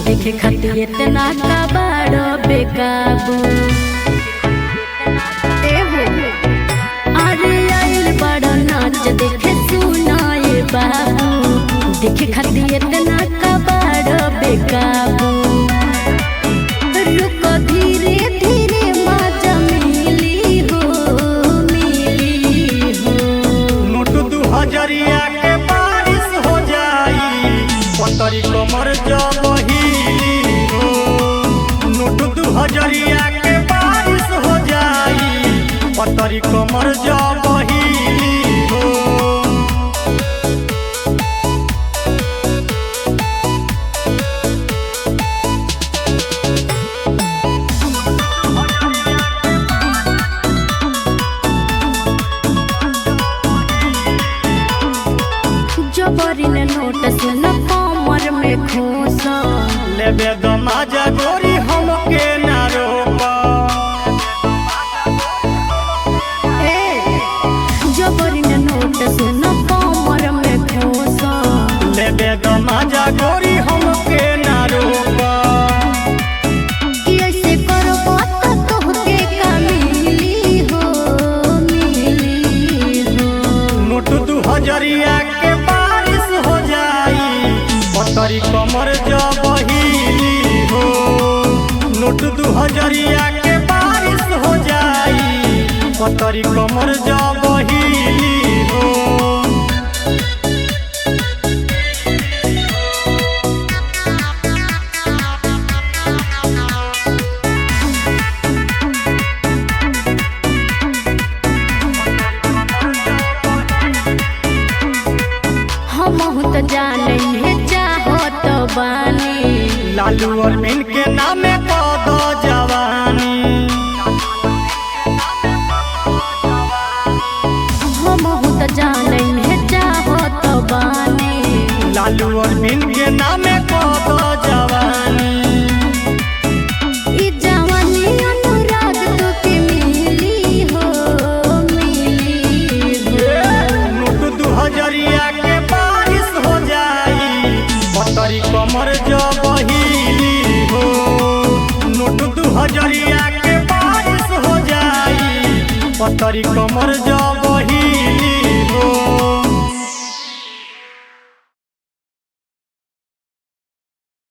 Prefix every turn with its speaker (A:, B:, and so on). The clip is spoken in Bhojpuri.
A: देखे खातिर इतना का बड़ो बेकाबू। अरे आइल बड़ा नाच देखे सुनाए बाबू, देखे खातिर इतना का बड़ो बेकाबू। रुको धीरे धीरे मजा मिली हो, मिली हो।
B: नोट 2000 के बारिश हो जाई, पतरी कमर जब हिली हो। नोट 2000 के बारिश हो जाई, पतरी कमर जब हिली हो।
A: जबरी ने नोट से न कमर में खोस,
B: लेबे दमाजा गोरी हमके ना रोका।
A: जबरी ने नोट से न कमर में खोस,
B: लेबे दमाजा गोरी हमके ना रोका।
A: ऐसे करो बात तोहके का मिली हो, मिली हो।
B: नोट 2000 के बारिश हो जाई, पतरी कमर जब हिली हो। नोट 2000 के बारिश हो जाई, पतरी कमर जब हिली हो।
A: हम तो जाने है चाहो तो बानी,
B: लालू और मिन के नामे कद जवानी।
A: हम तो जाने है चाहो तो बानी,
B: लालू और मिन के नामे कद जवानी।
A: ई जवानी अनुराग तो के मिली हो, मिली हो।
B: नोट 2000 के बारिश हो जाई, पतरी कमर जब हिली हो। नोट 2000 के बारिश हो जाई, पतरी कमर जब हिली हो।